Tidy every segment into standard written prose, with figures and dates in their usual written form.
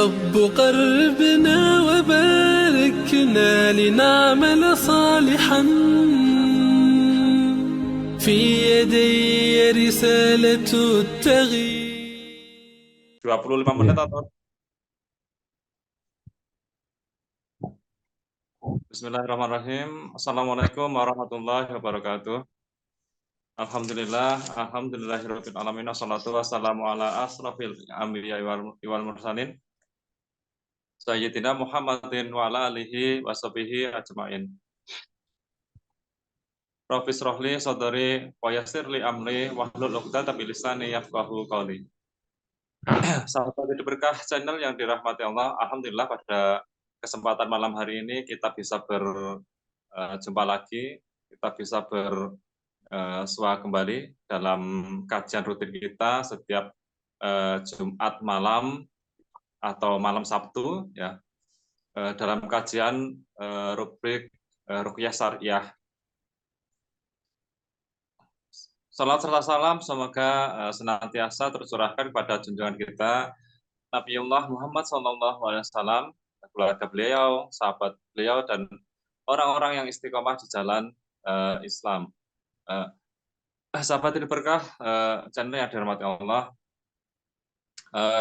رب قربنا وباركنا لنعمل صالحا في يدي رسالة التغيير. 25 menit atau Bismillahirrahmanirrahim. Assalamualaikum warahmatullahi wabarakatuh. Alhamdulillahirabbil alamin. Wassalatu wassalamu ala asrofil anbiya'i wal mursalin sayyidina Muhammadin wa ala alihi washabihi ajmain. Rabbi shrahli sadri wa yassir li amri wahlul 'uqdatam min lisani yafqahu qawli. Sahabat Hidup Berkah channel yang dirahmati Allah, alhamdulillah pada kesempatan malam hari ini kita bisa berjumpa lagi, kita bisa bersua kembali dalam kajian rutin kita setiap Jumat malam atau malam Sabtu ya, dalam kajian rubrik Ruqyah Syariah. Salat serta salam semoga senantiasa tercurahkan kepada junjungan kita Nabiullah Muhammad SAW, keluarga beliau, sahabat beliau, dan orang-orang yang istiqomah di jalan Islam. Sahabat Hidup Berkah, channel yang dirahmati Allah,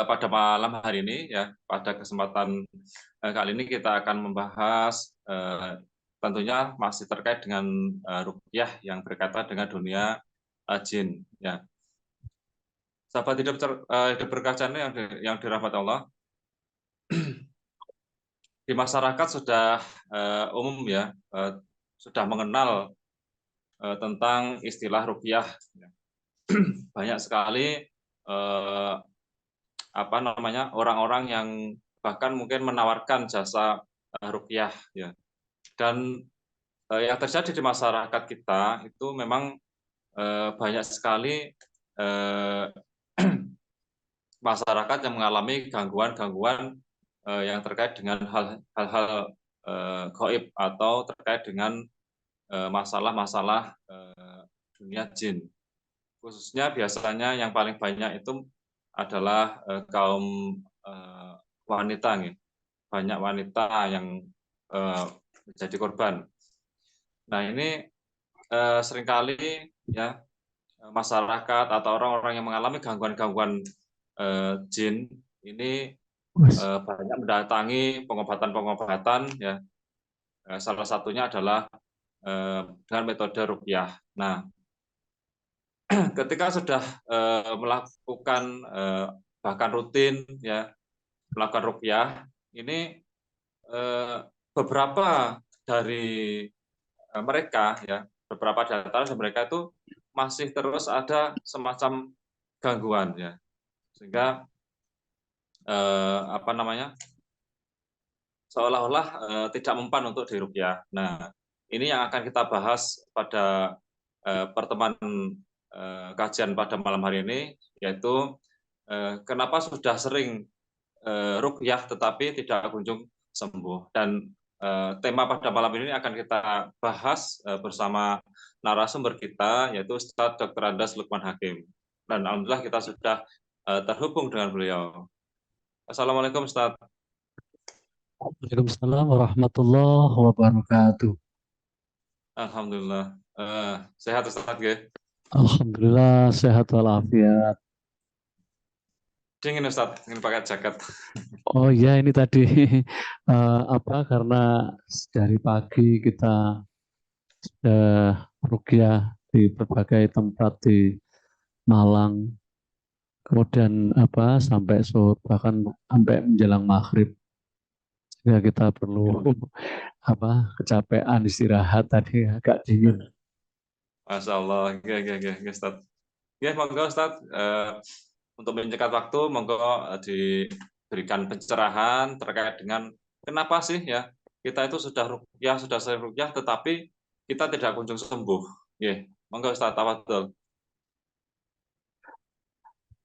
pada malam hari ini ya, pada kesempatan kali ini kita akan membahas tentunya masih terkait dengan ruqyah yang berkaitan dengan dunia jin ya. Sahabat Hidup Berkah channel yang dirahmati Allah, di masyarakat sudah umum ya, sudah mengenal tentang istilah ruqyah. Banyak sekali orang-orang yang bahkan mungkin menawarkan jasa ruqyah ya. Dan yang terjadi di masyarakat kita itu memang banyak sekali masyarakat yang mengalami gangguan-gangguan yang terkait dengan hal-hal gaib atau terkait dengan masalah-masalah dunia jin. Khususnya biasanya yang paling banyak itu adalah kaum wanita nih. Banyak wanita yang menjadi korban. Nah, ini seringkali ya masyarakat atau orang-orang yang mengalami gangguan-gangguan jin ini banyak mendatangi pengobatan-pengobatan ya. Salah satunya adalah dengan metode ruqyah. Nah, ketika sudah melakukan bahkan rutin ya melakukan ruqyah, ini beberapa dari mereka ya, beberapa di antara mereka itu masih terus ada semacam gangguan ya, sehingga seolah-olah tidak mempan untuk diruqyah. Nah, ini yang akan kita bahas pada pertemuan kajian pada malam hari ini, yaitu kenapa sudah sering ruqyah tetapi tidak kunjung sembuh. Dan tema pada malam ini akan kita bahas bersama narasumber kita, yaitu Ustadz Dr. Andes Lukman Hakim. Dan alhamdulillah kita sudah terhubung dengan beliau. Assalamualaikum Ustadz. Waalaikumsalam warahmatullahi wabarakatuh. Alhamdulillah. Sehat Ustadz ya? Alhamdulillah sehat walafiat. Dingin Ustadz, ingin pakai jaket. Oh ya, ini tadi karena dari pagi kita sudah ruqyah di berbagai tempat di Malang, kemudian sampai sore, bahkan sampai menjelang maghrib, sehingga kita perlu kecapean istirahat, tadi agak dingin. Masya Allah, ya Ustadz. Ya, monggo Ustadz, untuk menyingkat waktu, monggo diberikan pencerahan terkait dengan kenapa sih ya kita itu sudah sering ruqyah tetapi kita tidak kunjung sembuh. Ya, monggo Ustadz, tafadhol.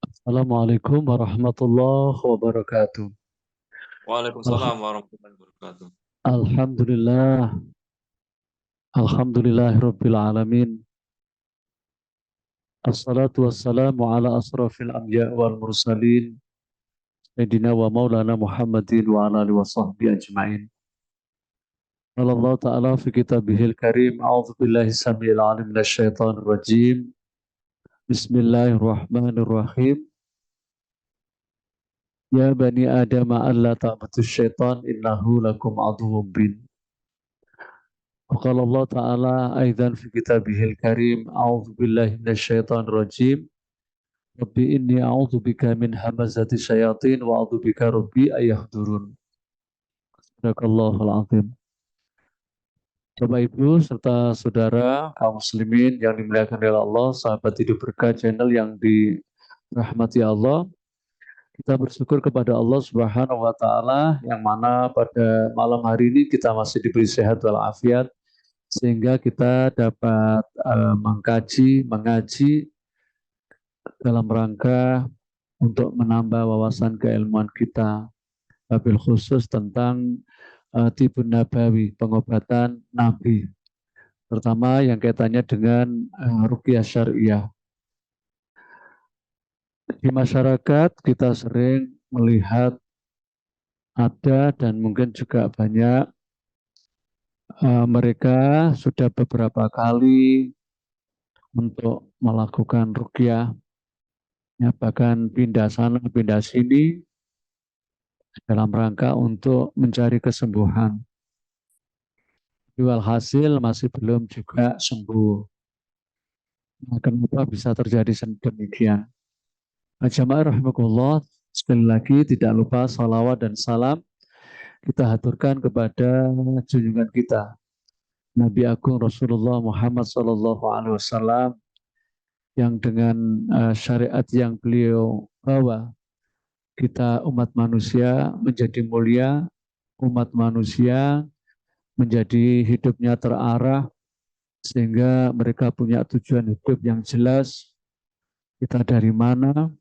Assalamualaikum warahmatullahi wabarakatuh. Waalaikumsalam warahmatullahi wabarakatuh. Alhamdulillah. Alhamdulillahirabbil alamin. Assalatu wassalamu ala asrafil anbiya wal mursalin Sayyidina wa maulana Muhammadin wa ala alihi wa sahbihi ajma'in. Qala Allah Ta'ala fi kitabihil karim, a'udzu billahi samil alim minasyaitonir rajim. Bismillahirrahmanirrahim. Ya bani Adam alla ta'budu syaitan innahu lakum aduwwun bin. Qala Allah Ta'ala aidan fi kitabihil karim, a'udzu billahi minasyaitonir rajim. Rabbi inni a'udzu bika min hamazati syayatin wa a'udzu bika rabbi ayahdurun. Sadaqallahul azim. Bapak Ibu serta saudara kaum muslimin yang dimuliakan oleh Allah, sahabat hidup berkah channel yang dirahmati Allah, kita bersyukur kepada Allah Subhanahu wa taala yang mana pada malam hari ini kita masih diberi sehat walafiat sehingga kita dapat mengaji dalam rangka untuk menambah wawasan keilmuan kita, wabil khusus tentang tibun nabawi, pengobatan nabi, terutama yang kaitannya dengan ruqyah syariah. Di masyarakat kita sering melihat ada dan mungkin juga banyak mereka sudah beberapa kali untuk melakukan ruqyah, ya, bahkan pindah sana pindah sini dalam rangka untuk mencari kesembuhan. Walhasil masih belum juga sembuh. Nah, kenapa bisa terjadi demikian? Nah, jamaah rahimakumullah, sekali lagi tidak lupa salawat dan salam kita haturkan kepada junjungan kita Nabi Agung Rasulullah Muhammad SAW yang dengan syariat yang beliau bawa kita umat manusia menjadi mulia, umat manusia menjadi hidupnya terarah sehingga mereka punya tujuan hidup yang jelas, kita dari mana,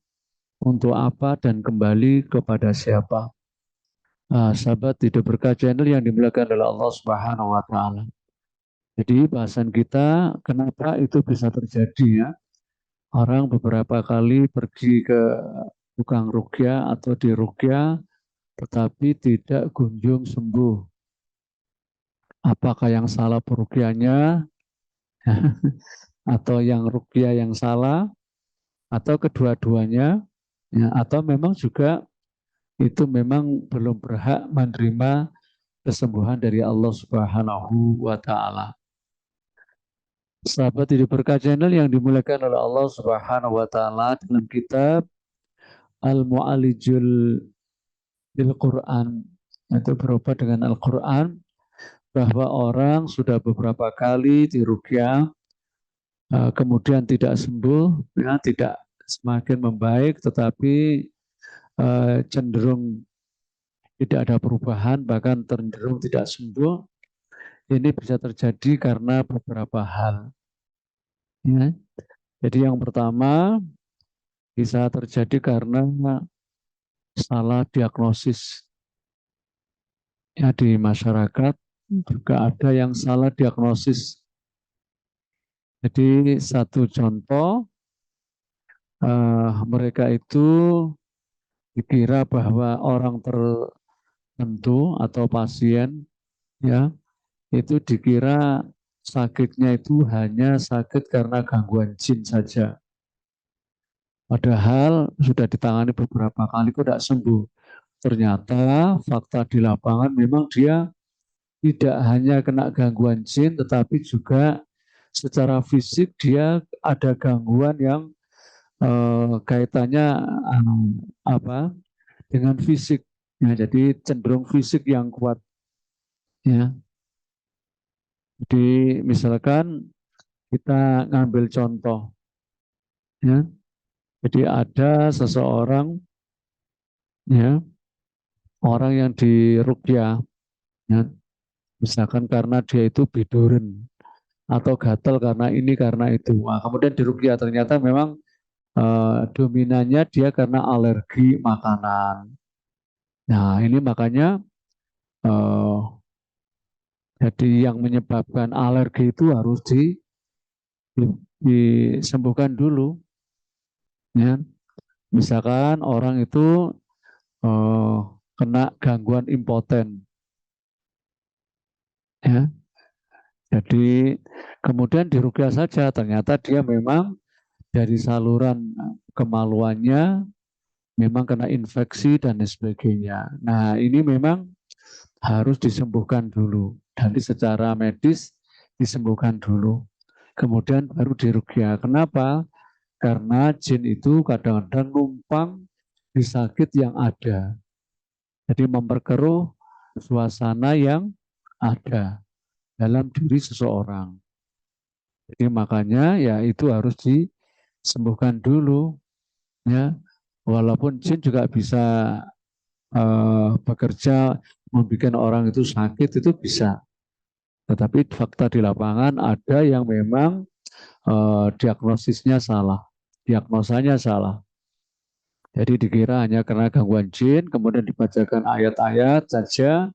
untuk apa, dan kembali kepada siapa. Sahabat hidup berkah channel yang dimuliakan oleh Allah Subhanahu wa taala. Jadi bahasan kita, kenapa itu bisa terjadi, ya? Orang beberapa kali pergi ke tukang ruqyah atau di ruqyah tetapi tidak kunjung sembuh. Apakah yang salah peruqyahnya atau yang ruqyah yang salah atau kedua-duanya, ya, atau memang juga itu memang belum berhak menerima kesembuhan dari Allah Subhanahu wa taala. Sahabat hidup berkah channel yang dimuliakan oleh Allah Subhanahu wa taala, dalam kitab Al-Mu'alijul bil Quran, itu berobat dengan Al-Quran, bahwa orang sudah beberapa kali diruqyah kemudian tidak sembuh, ya, tidak semakin membaik, tetapi cenderung tidak ada perubahan, bahkan cenderung tidak sembuh. Ini bisa terjadi karena beberapa hal, ya. Jadi yang pertama bisa terjadi karena salah diagnosis, ya. Di masyarakat juga ada yang salah diagnosis. Jadi satu contoh, mereka itu dikira bahwa orang tertentu atau pasien, ya, itu dikira sakitnya itu hanya sakit karena gangguan jin saja. Padahal sudah ditangani beberapa kali kok tidak sembuh. Ternyata fakta di lapangan memang dia tidak hanya kena gangguan jin, tetapi juga secara fisik dia ada gangguan yang kaitannya dengan fisik. Ya, jadi cenderung fisik yang kuat, ya. Jadi misalkan kita ngambil contoh, ya. Jadi ada seseorang, ya, orang yang diruqyah, ya, misalkan karena dia itu biduren atau gatal karena ini karena itu. Nah, kemudian diruqyah ternyata memang dominannya dia karena alergi makanan. Nah, ini makanya jadi yang menyebabkan alergi itu harus disembuhkan dulu, ya. Misalkan orang itu kena gangguan impoten, ya. Jadi kemudian diruqyah saja, ternyata dia memang dari saluran kemaluannya memang kena infeksi dan lain sebagainya. Nah, ini memang harus disembuhkan dulu. Dari secara medis disembuhkan dulu. Kemudian baru diruqyah. Kenapa? Karena jin itu kadang-kadang numpang di sakit yang ada. Jadi memperkeruh suasana yang ada dalam diri seseorang. Jadi makanya ya itu harus disembuhkan dulu, ya. Walaupun jin juga bisa bekerja membuat orang itu sakit, itu bisa. Tetapi fakta di lapangan ada yang memang diagnosisnya salah, diagnosanya salah. Jadi dikira hanya karena gangguan jin, kemudian dibacakan ayat-ayat saja,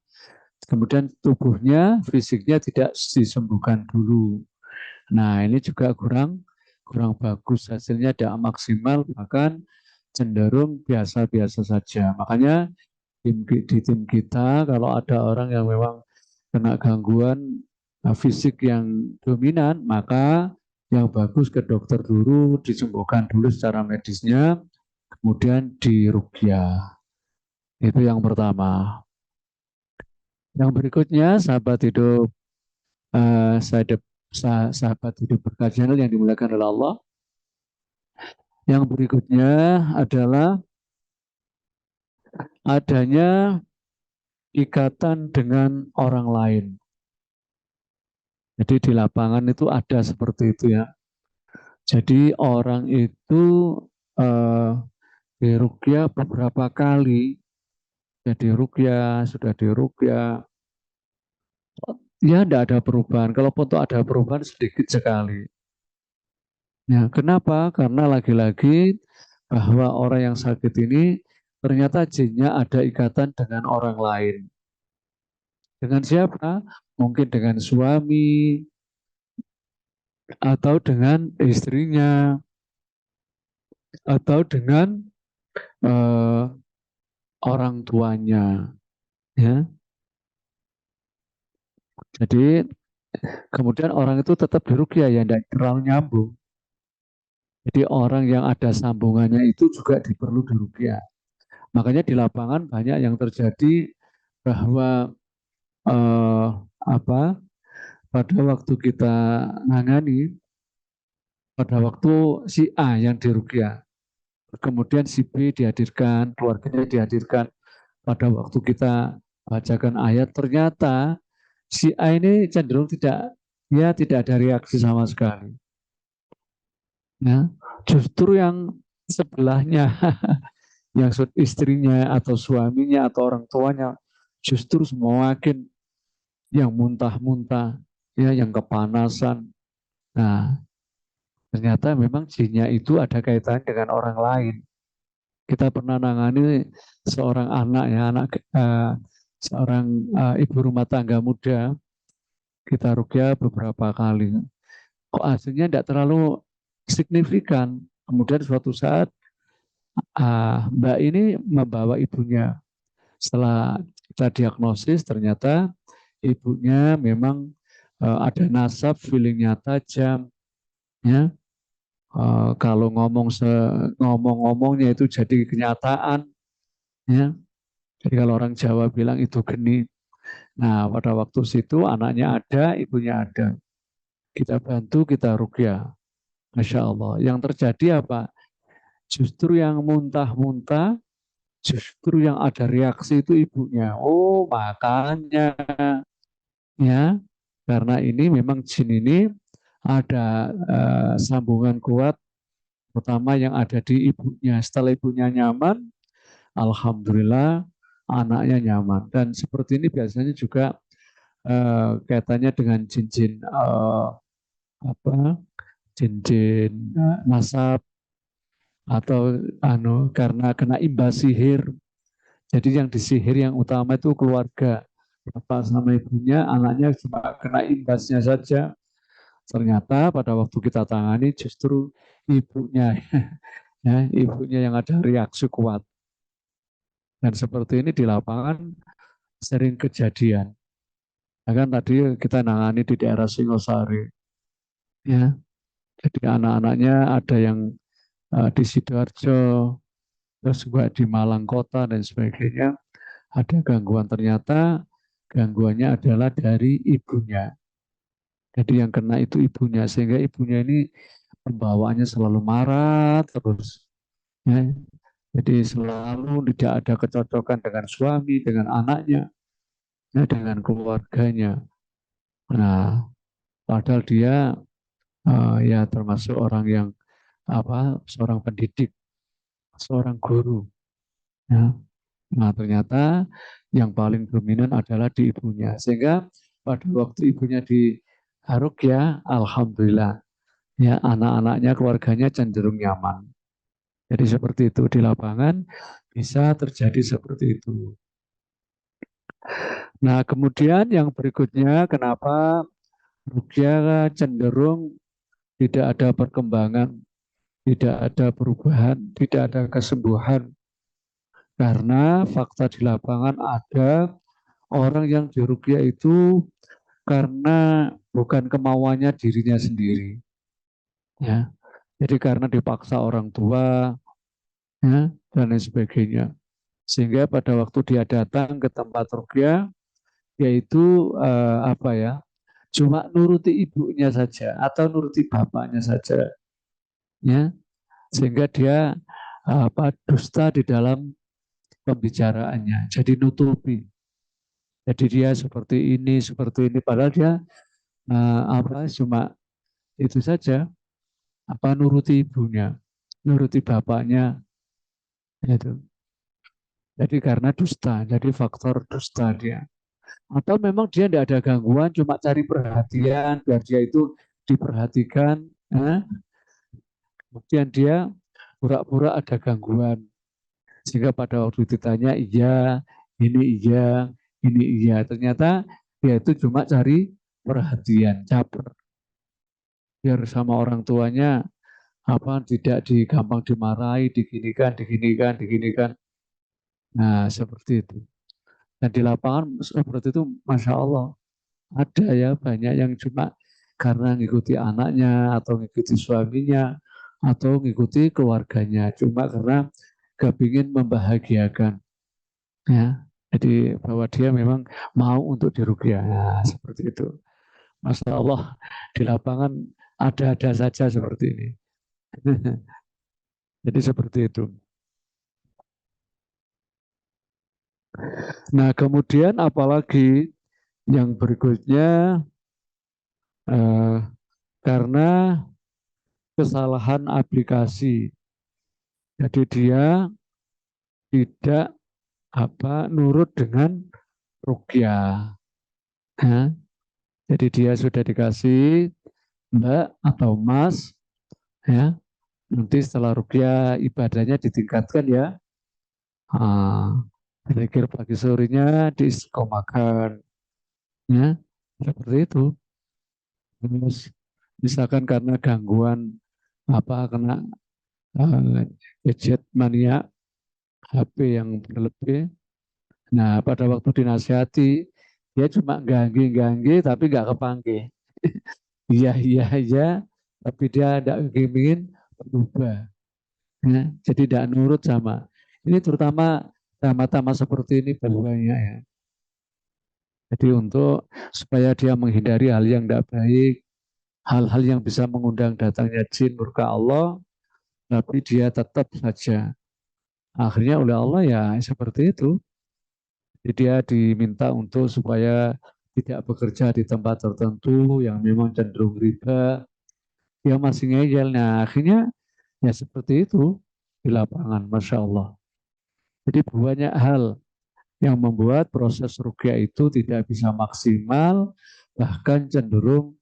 kemudian tubuhnya, fisiknya tidak disembuhkan dulu. Nah, ini juga kurang bagus, hasilnya tidak maksimal, bahkan cenderung biasa-biasa saja. Makanya di tim kita kalau ada orang yang memang kena gangguan fisik yang dominan, maka yang bagus ke dokter dulu, disembuhkan dulu secara medisnya, kemudian diruqyah. Itu yang pertama. Yang berikutnya, sahabat hidup, sahabat hidup berkah channel yang dimuliakan oleh Allah. Yang berikutnya adalah adanya ikatan dengan orang lain. Jadi di lapangan itu ada seperti itu, ya. Jadi orang itu diruqyah beberapa kali, jadi ruqyah, sudah diruqyah, ya tidak ada perubahan. Kalaupun tuh ada perubahan sedikit sekali. Ya, kenapa? Karena lagi-lagi bahwa orang yang sakit ini ternyata jinnya ada ikatan dengan orang lain. Dengan siapa? Mungkin dengan suami atau dengan istrinya atau dengan eh, orang tuanya, ya. Jadi kemudian orang itu tetap diruqyah, ya tidak terlalu nyambung. Jadi orang yang ada sambungannya itu juga perlu diruqyah. Makanya di lapangan banyak yang terjadi bahwa eh, apa pada waktu kita nangani, pada waktu si A yang diruqyah, kemudian si B dihadirkan, keluarganya dihadirkan, pada waktu kita bacakan ayat, ternyata si A ini cenderung tidak ada reaksi sama sekali. Ya, justru yang sebelahnya, yang istrinya atau suaminya atau orang tuanya, justru semakin yang muntah-muntah, ya, yang kepanasan. Nah, ternyata memang jinnya itu ada kaitan dengan orang lain. Kita pernah nangani seorang anak, ya, seorang ibu rumah tangga muda, kita ruqyah beberapa kali. Kok hasilnya tidak terlalu signifikan. Kemudian suatu saat Mbak ini membawa ibunya. Setelah kita diagnosis, ternyata ibunya memang ada nasab, feelingnya tajam, ya. Kalau ngomong-ngomongnya itu jadi kenyataan, ya. Jadi kalau orang Jawa bilang itu geni. Nah, pada waktu situ anaknya ada, ibunya ada. Kita bantu, kita ruqyah. Masya Allah. Yang terjadi apa? Justru yang muntah-muntah, justru yang ada reaksi itu ibunya. Oh, makanya, ya, karena ini memang jin ini ada sambungan kuat, terutama yang ada di ibunya. Setelah ibunya nyaman, alhamdulillah anaknya nyaman. Dan seperti ini biasanya juga kaitannya dengan jin-jin jin-jin nasab, atau karena kena imbas sihir. Jadi yang disihir yang utama itu keluarga, bapak sama ibunya, anaknya cuma kena imbasnya saja. Ternyata pada waktu kita tangani justru ibunya, ya, ibunya yang ada reaksi kuat. Dan seperti ini di lapangan sering kejadian. Ya kan tadi kita nangani di daerah Singosari, ya. Jadi anak-anaknya ada yang di Sidoarjo, terus juga di Malang Kota dan sebagainya. Ada gangguan, ternyata gangguannya adalah dari ibunya. Jadi yang kena itu ibunya, sehingga ibunya ini pembawaannya selalu marah terus. Ya. Jadi selalu tidak ada kecocokan dengan suami, dengan anaknya, ya, dengan keluarganya. Nah, padahal dia ya termasuk orang yang seorang pendidik, seorang guru. Ya. Nah, ternyata yang paling dominan adalah di ibunya. Sehingga pada waktu ibunya di ya, alhamdulillah, ya anak-anaknya, keluarganya cenderung nyaman. Jadi seperti itu di lapangan bisa terjadi seperti itu. Nah, kemudian yang berikutnya, kenapa ruqyah cenderung tidak ada perkembangan, tidak ada perubahan, tidak ada kesembuhan? Karena fakta di lapangan ada orang yang diruqyah itu karena bukan kemauannya dirinya sendiri, ya. Jadi karena dipaksa orang tua, ya, dan lain sebagainya. Sehingga pada waktu dia datang ke tempat ruqyah, yaitu cuma nuruti ibunya saja atau nuruti bapaknya saja, ya. Sehingga dia dusta di dalam pembicaraannya, jadi nutupi. Jadi dia seperti ini, padahal dia cuma itu saja, nuruti ibunya, nuruti bapaknya, itu. Jadi karena dusta, jadi faktor dusta dia. Atau memang dia tidak ada gangguan, cuma cari perhatian, biar dia itu diperhatikan. Kemudian dia pura-pura ada gangguan. Sehingga pada waktu ditanya, iya, iya, ini iya. Ternyata dia itu cuma cari perhatian, caper. Biar sama orang tuanya tidak gampang dimarahi, diginikan. Nah, seperti itu. Dan di lapangan seperti itu, Masya Allah, ada ya banyak yang cuma karena ngikuti anaknya atau ngikuti suaminya atau ngikuti keluarganya, cuma karena kepingin membahagiakan, ya. Jadi bahwa dia memang mau untuk diruqyah, nah, seperti itu. Masya Allah, di lapangan ada-ada saja seperti ini. Jadi seperti itu. Nah, kemudian apalagi yang berikutnya, karena kesalahan aplikasi. Jadi dia tidak nurut dengan ruqyah. Ya. Jadi dia sudah dikasih Mbak atau Mas, ya. Nanti setelah ruqyah ibadahnya ditingkatkan ya. Zikir pagi sorenya diistiqomahkan, ya. Seperti itu. Terus misalkan karena gangguan kena gadget mania, HP yang berlebih. Nah, pada waktu dinasihati, dia cuma ganggu tapi nggak kepanggil. Iya, tapi dia tidak ingin berubah. Ya, jadi tidak nurut sama. Ini terutama sama-sama seperti ini bahayanya ya. Jadi untuk supaya dia menghindari hal yang tidak baik, hal-hal yang bisa mengundang datangnya jin murka Allah, tapi dia tetap saja. Akhirnya oleh Allah ya seperti itu. Jadi dia diminta untuk supaya tidak bekerja di tempat tertentu yang memang cenderung riba. Dia masih ngeyel. Nah akhirnya ya seperti itu di lapangan, Masya Allah. Jadi banyak hal yang membuat proses ruqyah itu tidak bisa maksimal, bahkan cenderung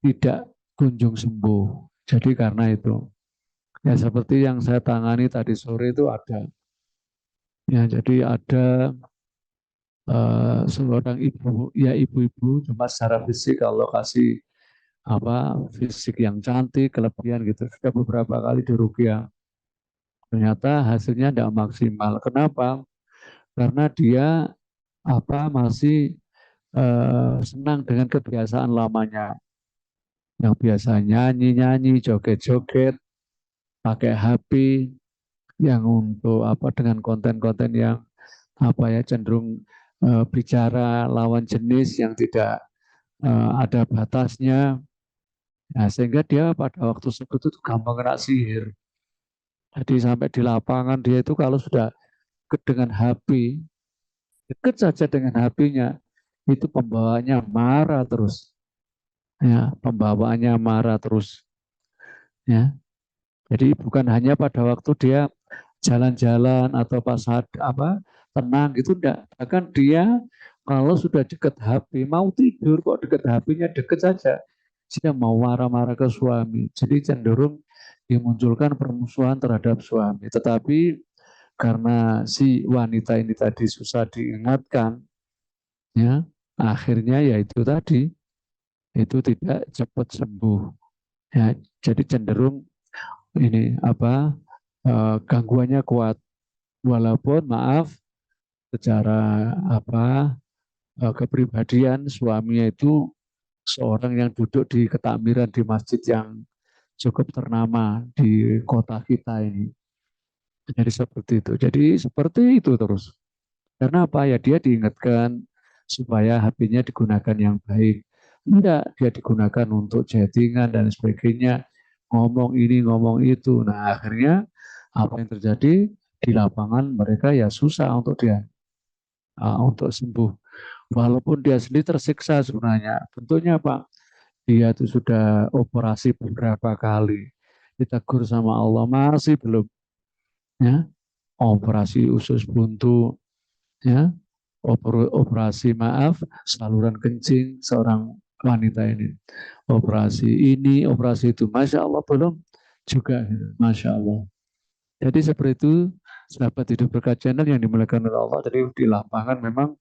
tidak kunjung sembuh. Jadi karena itu, ya seperti yang saya tangani tadi sore itu ada. Ya, jadi ada seorang ibu, ya ibu-ibu cuma secara fisik kalau kasih fisik yang cantik, kelebihan gitu. Sudah beberapa kali diruqyah. Ternyata hasilnya tidak maksimal. Kenapa? karena dia masih senang dengan kebiasaan lamanya yang biasa nyanyi-nyanyi, joget-joget, pakai HP yang untuk dengan konten-konten yang cenderung bicara lawan jenis yang tidak ada batasnya. Nah, sehingga dia pada waktu sebut itu gampang kena sihir. Jadi sampai di lapangan dia itu kalau sudah dekat dengan HP, dekat saja dengan HP-nya, itu pembawaannya marah terus. Ya, pembawaannya marah terus. Ya, jadi bukan hanya pada waktu dia jalan-jalan atau pas tenang gitu enggak. Bahkan dia kalau sudah dekat HP, mau tidur kok dekat HP-nya dekat saja. Dia mau marah-marah ke suami. Jadi cenderung dimunculkan permusuhan terhadap suami. Tetapi karena si wanita ini tadi susah diingatkan, ya akhirnya ya itu tadi itu tidak cepat sembuh. Ya, jadi cenderung ini gangguannya kuat. Walaupun maaf secara kepribadian suaminya itu seorang yang duduk di ketakmiran di masjid yang cukup ternama di kota kita ini. Jadi seperti itu. Jadi seperti itu terus. Karena apa ya dia diingatkan supaya HP-nya digunakan yang baik. Enggak, dia digunakan untuk chattingan dan sebagainya. Ngomong ini, ngomong itu. Nah akhirnya apa yang terjadi di lapangan mereka ya susah untuk dia untuk sembuh. Walaupun dia sendiri tersiksa sebenarnya. Bentuknya apa? Dia itu sudah operasi beberapa kali. Ditegur sama Allah masih belum. Ya, operasi usus buntu, ya, operasi saluran kencing seorang wanita ini. Operasi ini, operasi itu. Masya Allah belum juga. Masya Allah. Jadi seperti itu, sahabat hidup berkat channel yang dimuliakan oleh Allah. Jadi di lapangan memang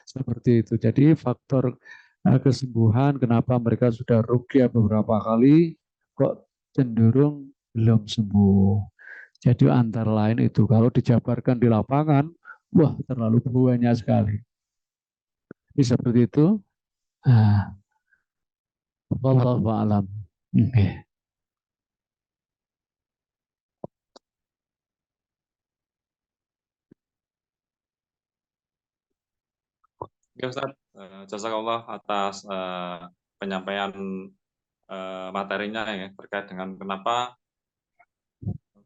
seperti itu. Jadi faktor kesembuhan, kenapa mereka sudah ruqyah beberapa kali, kok cenderung belum sembuh. Jadi antara lain itu, kalau dijabarkan di lapangan, wah terlalu banyak sekali. Jadi seperti itu. Wallahu a'lam. Okay. Ya Ustaz, jazakallah atas penyampaian materinya ya terkait dengan kenapa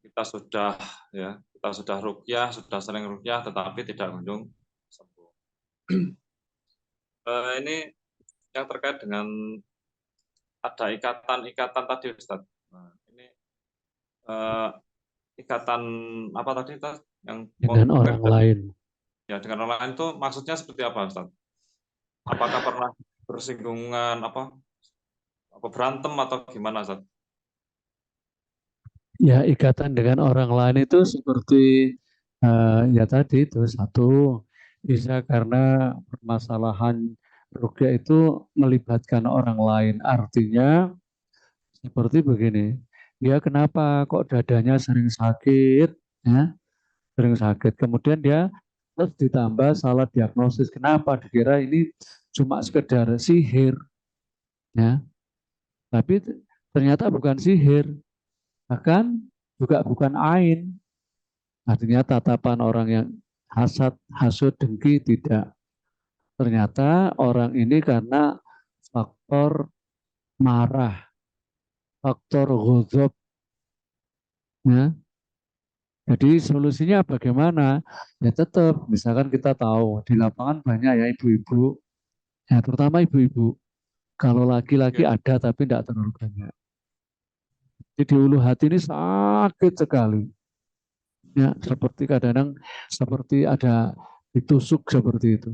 kita sudah ruqyah, sudah sering ruqyah tetapi tidak kunjung sembuh. Ini yang terkait dengan ada ikatan-ikatan tadi Ustaz. Nah, ini ikatan apa tadi Ustaz? Yang Dengan orang lain. Ya, dengan orang lain itu maksudnya seperti apa Ustaz? Apakah pernah bersinggungan apa berantem atau gimana Ustaz? Ya, ikatan dengan orang lain itu seperti ya tadi itu satu, bisa karena permasalahan ruqyah itu melibatkan orang lain. Artinya seperti begini, dia kenapa kok dadanya sering sakit, ya, sering sakit. Kemudian dia terus ditambah salah diagnosis. Kenapa? Dikira ini cuma sekedar sihir, ya. Tapi ternyata bukan sihir, bahkan juga bukan ain. Artinya tatapan orang yang hasud, dengki tidak. Ternyata orang ini karena faktor marah, faktor ghadab, ya. Jadi solusinya bagaimana? Ya tetap, misalkan kita tahu di lapangan banyak ya ibu-ibu, ya terutama ibu-ibu. Kalau laki-laki Ya. ada tapi tidak terlalu banyak. Jadi di ulu hati ini sakit sekali. Ya, seperti kadang-kadang seperti ada ditusuk seperti itu.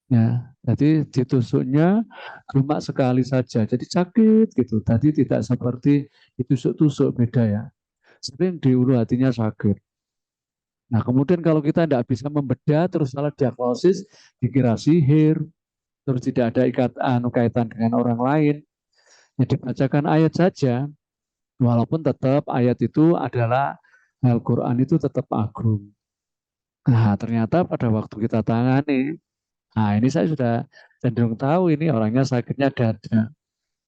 Ya, jadi ditusuknya cuma sekali saja, jadi sakit gitu. Tadi tidak seperti ditusuk-tusuk, beda ya. Sering di ulu hatinya sakit. Nah, kemudian kalau kita tidak bisa membedah, terus salah diagnosis, dikira sihir, terus tidak ada kaitan dengan orang lain, ya dibacakan ayat saja, walaupun tetap ayat itu adalah Al-Quran itu tetap agung. Nah, ternyata pada waktu kita tangani, nah ini saya sudah cenderung tahu ini orangnya sakitnya dada.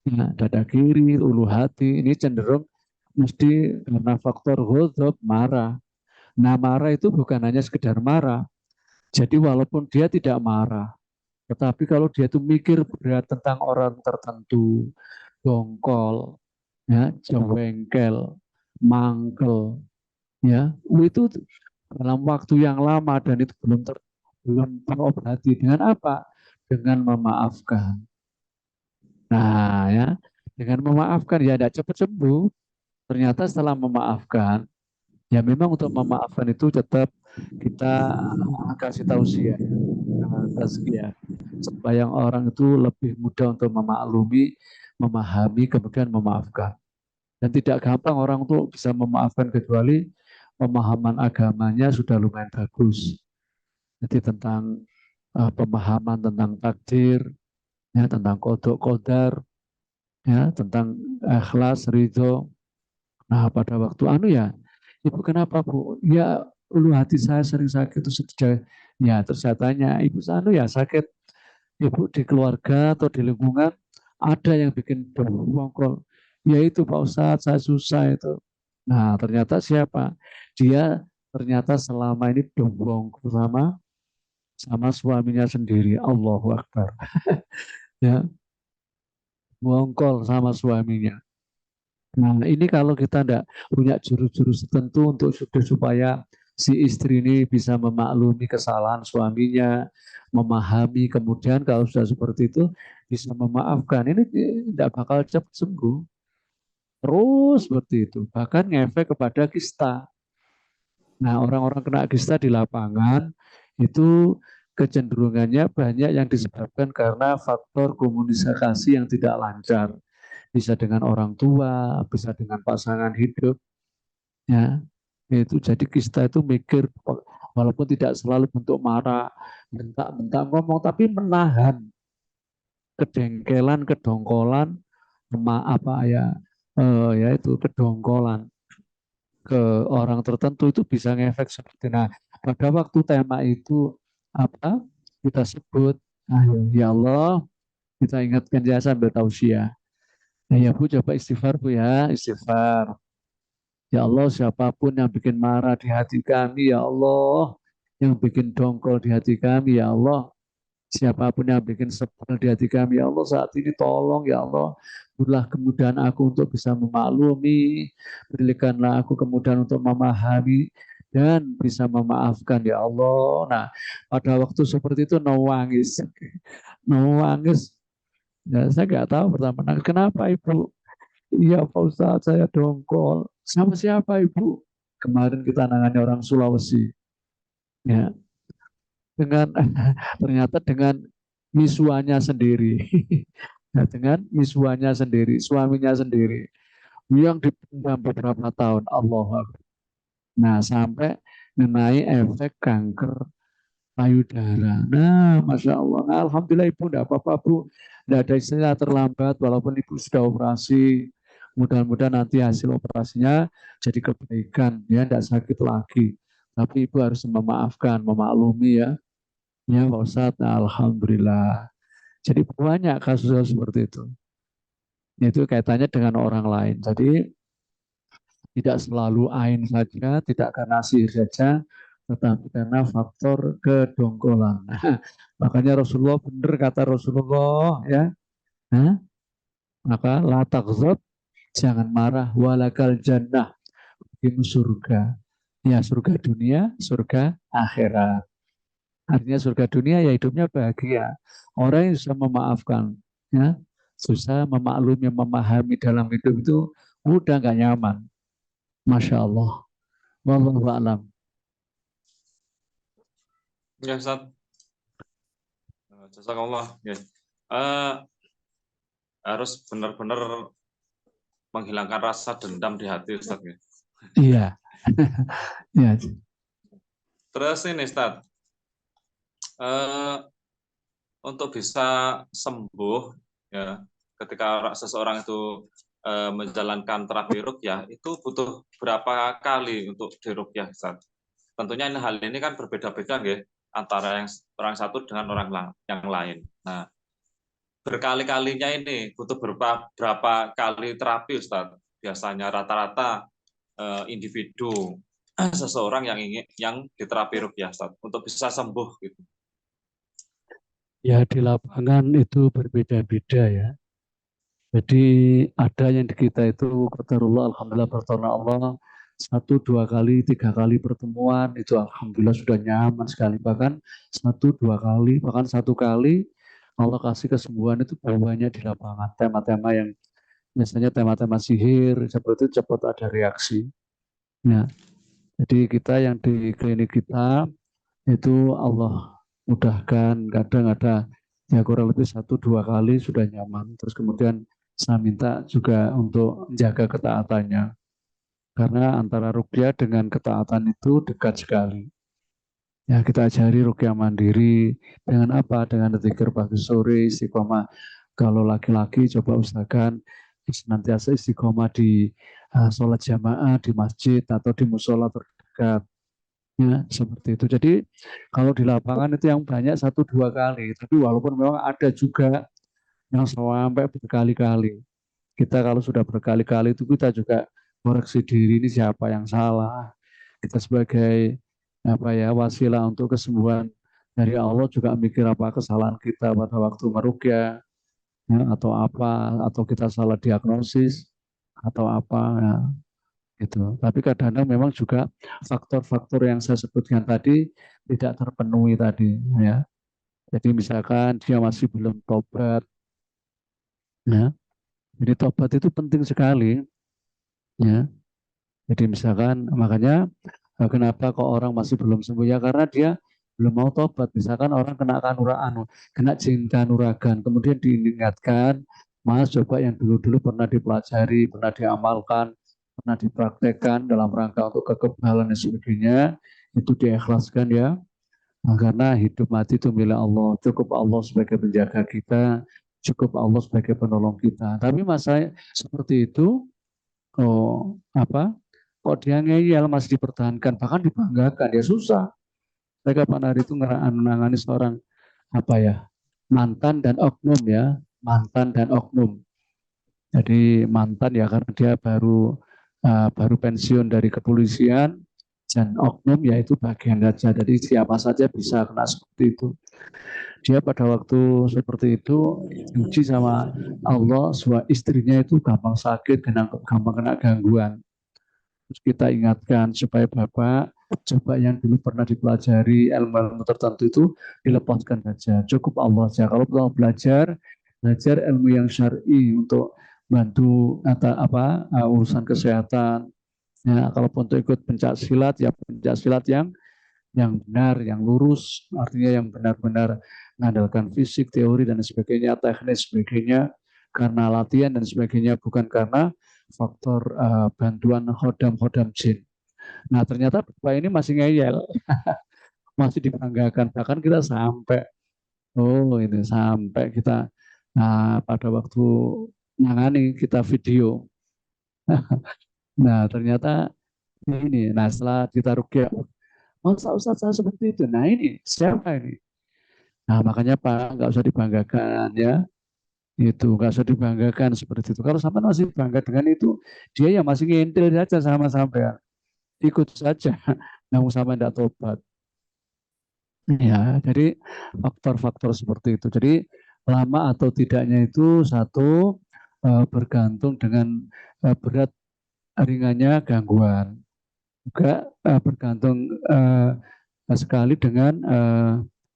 Ya, dada kiri, ulu hati, ini cenderung mesti karena faktor ghadab, marah. Nah, marah itu bukan hanya sekedar marah. Jadi walaupun dia tidak marah, tetapi kalau dia itu mikir berat tentang orang tertentu, dongkol, ya, jengkel, mangkel, ya, itu dalam waktu yang lama dan itu belum terobati dengan apa? Dengan memaafkan. Nah, ya, dengan memaafkan ya tidak cepat sembuh. Ternyata setelah memaafkan, ya memang untuk memaafkan itu tetap kita kasih tausiah, tazkiyah, supaya orang itu lebih mudah untuk memaklumi, memahami, kemudian memaafkan. Dan tidak gampang orang tuh bisa memaafkan kecuali pemahaman agamanya sudah lumayan bagus. Jadi tentang pemahaman tentang takdir, ya, tentang kodok kodar, ya, tentang ikhlas, ridho. Nah, pada waktu ya, Ibu kenapa Bu? Ya, ulu hati saya sering sakit itu sudah. Ya, terus saya tanya, Ibu ya sakit, Ibu di keluarga atau di lingkungan ada yang bikin dongkol. Ya itu Pak Ustadz, saya susah itu. Nah, ternyata siapa? Dia ternyata selama ini dongkol sama suaminya sendiri. Allahu Akbar. Ya, bongkol sama suaminya. Nah, ini kalau kita tidak punya jurus-jurus tertentu untuk supaya si istri ini bisa memaklumi kesalahan suaminya, memahami, kemudian kalau sudah seperti itu bisa memaafkan. Ini tidak bakal cepat sembuh. Terus seperti itu. Bahkan ngefek kepada kista. Nah, orang-orang kena kista di lapangan itu kecenderungannya banyak yang disebabkan karena faktor komunikasi yang tidak lancar, bisa dengan orang tua, bisa dengan pasangan hidup, ya. Itu jadi kita itu mikir walaupun tidak selalu bentuk marah, bentak-bentak ngomong, tapi menahan kedengkelan, kedongkolan, apa ya, ya itu kedongkolan ke orang tertentu itu bisa ngefek seperti. Nah, pada waktu tema itu apa kita sebut, ya Allah, kita ingatkan ya sambil tausiah. Nah, ya Bu, coba istighfar Bu ya, istighfar. Ya Allah, siapapun yang bikin marah di hati kami, ya Allah, yang bikin dongkol di hati kami, ya Allah, siapapun yang bikin sebel di hati kami, ya Allah, saat ini tolong, ya Allah, berilah kemudahan aku untuk bisa memaklumi, berikanlah aku kemudahan untuk memahami, dan bisa memaafkan, ya Allah. Nah, pada waktu seperti itu, nangis, nangis. Ya, saya nggak tahu pertama, kenapa Ibu? Iya Pak Ustadz, saya dongkol. Sama siapa Ibu? Kemarin kita nangani orang Sulawesi. Ya, dengan ternyata dengan misuannya sendiri. Ya, dengan misuannya sendiri, suaminya sendiri. Yang dipendam beberapa tahun. Allah. Nah, sampai mengenai efek kanker payudara. Nah, Masya Allah. Nah, Alhamdulillah Ibu, tidak apa-apa Bu. Tidak ada istilah terlambat, walaupun Ibu sudah operasi. Mudah-mudahan nanti hasil operasinya jadi kebaikan, ya, tidak sakit lagi. Tapi Ibu harus memaafkan, memaklumi ya. Ya Pak Ustadz, nah, Alhamdulillah. Jadi banyak kasus seperti itu. Itu kaitannya dengan orang lain. Jadi tidak selalu ain saja, tidak karena sihir saja, tetapi karena faktor kedongkolan. Makanya Rasulullah benar kata Rasulullah ya, nah, maka la taghzab, jangan marah, walakal jannah, ini surga. Ya surga dunia, surga akhirat. Artinya surga dunia ya hidupnya bahagia. Orang yang bisa memaafkan, ya, susah memaklumi, memahami dalam hidup itu mudah nggak nyaman. Masya Allah. Wallahu a'lam. Ya, Ustaz. Jazakallah. Ya. Eh, harus benar-benar menghilangkan rasa dendam di hati, Ustaz. Ya. Iya. Ya. Terus ini, Ustaz. Untuk bisa sembuh, ya, ketika seseorang itu menjalankan terapi ruqyah, itu butuh berapa kali untuk diruqyah, Ustaz? tentunya hal ini kan berbeda-beda nggih, antara yang orang satu dengan yang lain. Nah, berkali-kalinya ini butuh berapa kali terapi Ustaz? Biasanya rata-rata individu seseorang yang diterapi ruqyah Ustaz untuk bisa sembuh gitu. Ya di lapangan itu berbeda-beda ya. Jadi ada yang di kita itu qadarullah, alhamdulillah pertolongan Allah 1, 2 kali, 3 kali pertemuan itu alhamdulillah sudah nyaman sekali. Bahkan 1, 2 kali, bahkan 1 kali Allah kasih kesembuhan itu banyak di lapangan. Tema-tema yang biasanya tema-tema sihir seperti itu cepat ada reaksi. Nah, jadi kita yang di klinik kita itu Allah mudahkan, kadang ada ya kurang lebih 1, 2 kali sudah nyaman. Terus kemudian saya minta juga untuk menjaga ketaatannya. Karena antara ruqyah dengan ketaatan itu dekat sekali. Ya kita ajari ruqyah mandiri dengan apa? Dengan zikir pagi sore, istiqomah. Kalau laki-laki coba usahakan senantiasa istiqomah di sholat jamaah di masjid atau di musola terdekat. Ya, seperti itu. Jadi kalau di lapangan itu yang banyak 1, 2 kali. Tapi walaupun memang ada juga yang sampai berkali-kali. Kita kalau sudah berkali-kali itu kita juga koreksi diri ini siapa yang salah. Kita sebagai apa ya wasilah untuk kesembuhan dari Allah juga mikir apa kesalahan kita pada waktu meruqyah ya, atau apa atau kita salah diagnosis atau apa ya, gitu. Tapi kadang-kadang memang juga faktor-faktor yang saya sebutkan tadi tidak terpenuhi tadi ya. Jadi misalkan dia masih belum tobat ya. Jadi tobat itu penting sekali ya. Jadi misalkan makanya kenapa kok orang masih belum sembuh ya karena dia belum mau tobat. Misalkan orang kena kanuraan, kena jin kanuragan, kemudian diingatkan, Mas coba yang dulu-dulu pernah dipelajari, pernah diamalkan, pernah dipraktekkan dalam rangka untuk kekebalan dan sebagainya, itu diikhlaskan ya. Nah, karena hidup mati itu milik Allah, cukup Allah sebagai penjaga kita, cukup Allah sebagai penolong kita. Tapi masa seperti itu, apa? Kok dia ngeyel masih dipertahankan, bahkan dibanggakan, ya susah. Saya kapan hari itu menangani seorang apa ya mantan dan oknum ya, mantan dan oknum. Jadi mantan ya karena dia baru pensiun dari kepolisian dan oknum yaitu bagian saja. Jadi siapa saja bisa kena seperti itu. Dia pada waktu seperti itu diuji sama Allah, istrinya itu gampang sakit, gampang kena gangguan. Terus kita ingatkan supaya Bapak coba yang dulu pernah dipelajari ilmu-ilmu tertentu itu dilepaskan saja. Cukup Allah saja. Kalau mau belajar ilmu yang syar'i untuk bantu urusan kesehatan. Ya, kalau untuk ikut pencak silat ya pencak silat yang benar, yang lurus, artinya yang benar-benar mengandalkan fisik, teori dan sebagainya, teknis sebagainya, karena latihan dan sebagainya, bukan karena faktor bantuan hodam-hodam jin. Nah ternyata Bapak ini masih ngeyel, masih dibanggakan. Bahkan kita sampai kita pada waktu nangani kita video. Nah ternyata setelah kita rukyah, masa Ustaz saya seperti itu? Nah ini siapa ini? Nah makanya Pak nggak usah dibanggakan ya. Itu nggak usah dibanggakan seperti itu. Kalau sampai masih bangga dengan itu, dia yang masih ngintil saja sama sampai ikut saja. Namun sampai tidak tobat. Ya, jadi faktor-faktor seperti itu. Jadi lama atau tidaknya itu satu bergantung dengan berat ringannya gangguan. Juga bergantung sekali dengan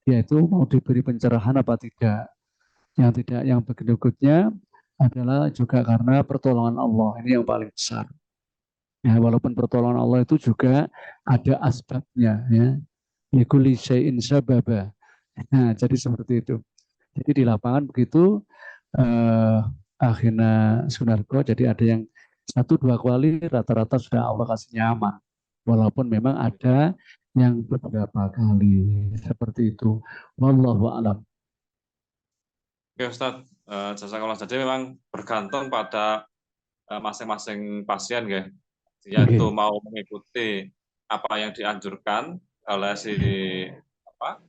yaitu mau diberi pencerahan apa tidak. Yang berikutnya adalah juga karena pertolongan Allah. Ini yang paling besar. Ya, walaupun pertolongan Allah itu juga ada asbabnya ya. Likulli syai'in sababa. Nah, jadi seperti itu. Jadi di lapangan begitu akhirnya Sunarko jadi ada yang 1, 2 kali rata-rata sudah Allah kasih nyaman. Walaupun memang ada yang beberapa kali seperti itu. Wallahu a'lam. Oke Ustaz, jazakallah. Jadi memang bergantung pada masing-masing pasien ya. Dia itu mau mengikuti apa yang dianjurkan oleh si apa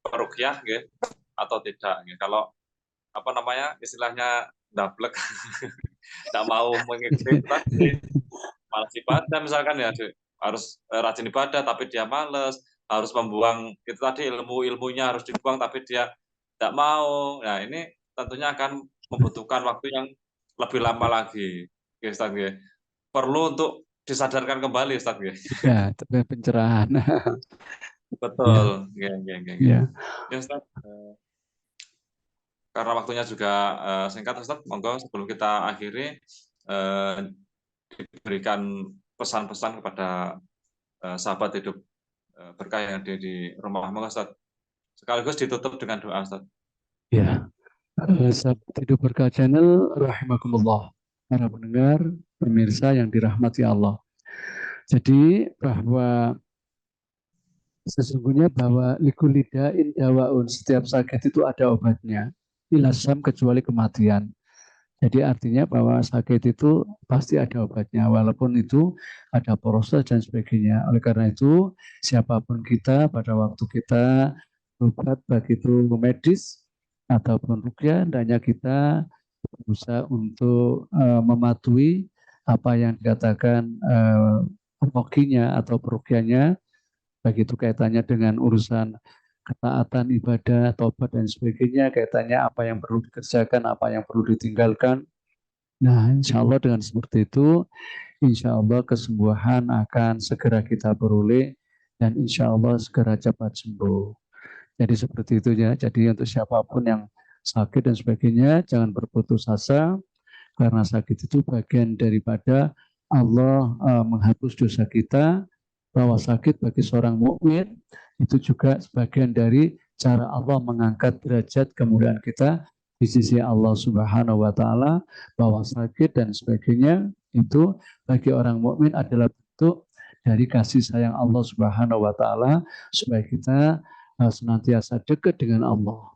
peruqyah gitu atau tidak gitu. Kalau apa namanya istilahnya dablek tidak mau mengikuti tadi malas ibadah misalkan ya harus rajin ibadah tapi dia males, harus membuang itu tadi ilmunya harus dibuang tapi dia tidak mau. Nah, ini tentunya akan membutuhkan waktu yang lebih lama lagi. Oke, Ustaz, ya. Perlu untuk disadarkan kembali, Ustaz. Ya. Ya, tapi pencerahan. Ya, Betul. Ya, ya, ya, ya. ya. Ya, Ustaz. Karena waktunya juga singkat, Ustaz. Monggo sebelum kita akhiri diberikan pesan-pesan kepada sahabat hidup berkah yang ada di rumah. Monggo, Ustaz. Sekaligus ditutup dengan doa, Ustaz. Ya, sahabat hidup berkah channel, rahimakumullah. Para pendengar, pemirsa yang dirahmati Allah. Jadi bahwa sesungguhnya bahwa likulidain dawaun, setiap sakit itu ada obatnya. Ilasam kecuali kematian. Jadi artinya bahwa sakit itu pasti ada obatnya, walaupun itu ada proses dan sebagainya. Oleh karena itu, siapapun kita pada waktu kita berobat, baik itu medis ataupun ruqyah, hendaknya kita berusaha untuk mematuhi apa yang dikatakan ruqyahnya atau peruqyahnya, baik itu kaitannya dengan urusan ketaatan ibadah, tobat dan sebagainya, kaitannya apa yang perlu dikerjakan, apa yang perlu ditinggalkan. Nah, insya Allah dengan seperti itu, insya Allah kesembuhan akan segera kita peroleh dan insya Allah segera cepat sembuh. Jadi seperti itu ya. Jadi untuk siapapun yang sakit dan sebagainya, jangan berputus asa karena sakit itu bagian daripada Allah menghapus dosa kita. Bahwa sakit bagi seorang mukmin itu juga sebagian dari cara Allah mengangkat derajat kemuliaan kita di sisi Allah Subhanahu wa taala. Bahwa sakit dan sebagainya itu bagi orang mukmin adalah bentuk dari kasih sayang Allah Subhanahu wa taala supaya kita senantiasa dekat dengan Allah,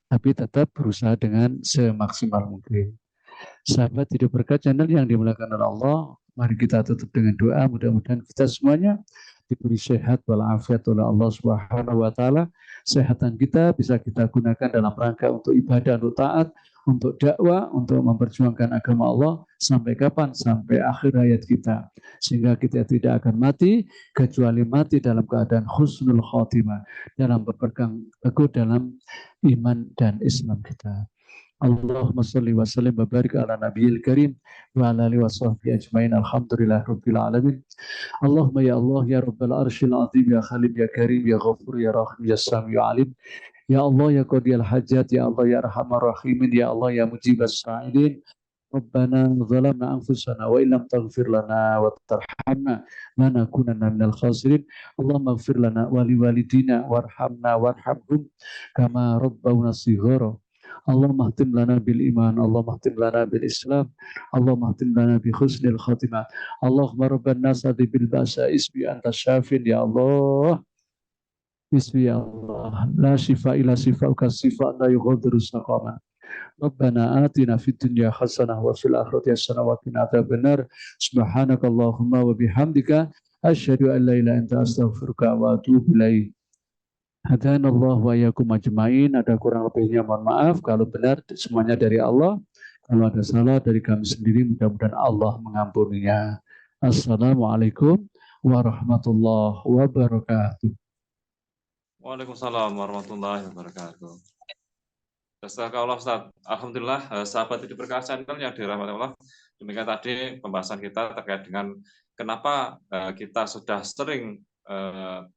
tapi tetap berusaha dengan semaksimal mungkin. Sahabat hidup berkat channel yang dimuliakan oleh Allah, mari kita tutup dengan doa. Mudah-mudahan kita semuanya diberi sehat walafiat oleh Allah Subhanahu wa taala. Sehatan kita bisa kita gunakan dalam rangka untuk ibadah, untuk taat, untuk dakwah, untuk memperjuangkan agama Allah sampai kapan? Sampai akhir hayat kita. Sehingga kita tidak akan mati kecuali mati dalam keadaan husnul khotimah, dalam berpegang teguh dalam iman dan Islam kita. Allahumma salli wa sallim wa barik ala nabiyil karim wa ala alihi wa sahbihi ajmain. Alhamdulillah rabbil alamin. Allahumma ya Allah ya rabbal arsyil azim ya khalim ya karim ya ghafur ya rahim ya sami ya alim. Ya Allah ya qadiyal hajat ya Allah ya arhamar rahimin ya Allah ya mujibas sa'ilin. Rabbana zalamna anfusana wa illam taghfir lana wa tarhamna lanakunanna minal khasirin. Allahumma ighfir lana wa liwalidina warhamna warhamhum kama rabbawna shighara. Allahumma ahtim lana bil iman, Allahumma ahtim lana bil islam, Allahumma ahtim lana bi husnil khatimah. Allahumma rabban nas bil ba'sa isbi anta syafin ya Allah. Isbi ya Allah. La shifa illa shifauka shifa la yughadiru saqama. Rabbana atina fid dunya hasanah wa fil akhirati hasanah wa qina adzabannar. Subhanaka Allahumma wa bihamdika asyhadu an la ilaha illa anta astaghfiruka wa atubu ilaik. Hadanallah wa yakum ajmain. Ada kurang lebihnya mohon maaf. Kalau benar semuanya dari Allah. Kalau ada salah dari kami sendiri, mudah-mudahan Allah mengampuninya. Assalamualaikum warahmatullahi wabarakatuh. Waalaikumsalam warahmatullahi wabarakatuh. Jazakallah Ustaz. Alhamdulillah sahabat hidup berkah channel yang dirahmati Allah. Demikian tadi pembahasan kita terkait dengan kenapa kita sudah sering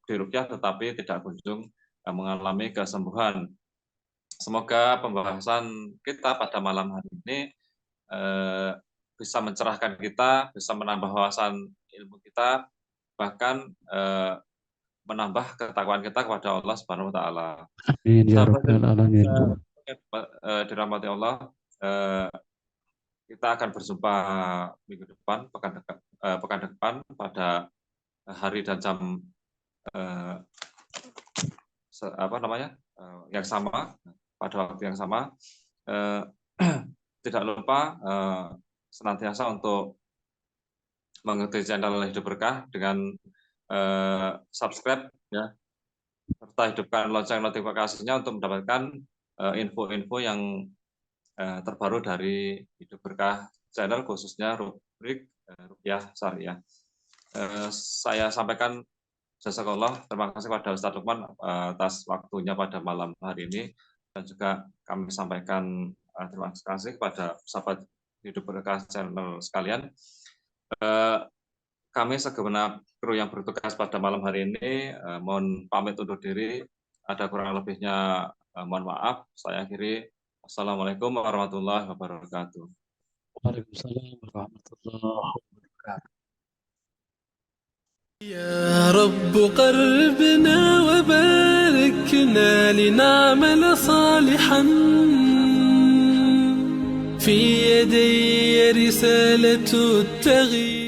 diruqyah tetapi tidak kunjung mengalami kesembuhan. Semoga pembahasan kita pada malam hari ini bisa mencerahkan kita, bisa menambah wawasan ilmu kita, bahkan menambah ketakwaan kita kepada Allah Subhanahu wa taala. Amin ya rabbal alamin. Dirahmati Allah, kita akan berjumpa minggu depan, pekan depan pada hari dan jam yang sama, pada waktu yang sama. Tidak lupa senantiasa untuk mengikuti channel Hidup Berkah dengan subscribe ya, serta hidupkan lonceng notifikasinya untuk mendapatkan info-info yang terbaru dari Hidup Berkah channel, khususnya rubrik Ruqyah Syariah. Saya sampaikan jazakallah, terima kasih kepada Ustaz Lukman atas waktunya pada malam hari ini, dan juga kami sampaikan terima kasih kepada sahabat Hidup Berkah channel sekalian. Kami segenap kru yang bertugas pada malam hari ini mohon pamit undur diri. Ada kurang lebihnya mohon maaf. Saya akhiri. Assalamualaikum warahmatullahi wabarakatuh. Waalaikumsalam warahmatullahi wabarakatuh. يا رب قربنا وباركنا لنعمل صالحا في يدي رسالة التغيير.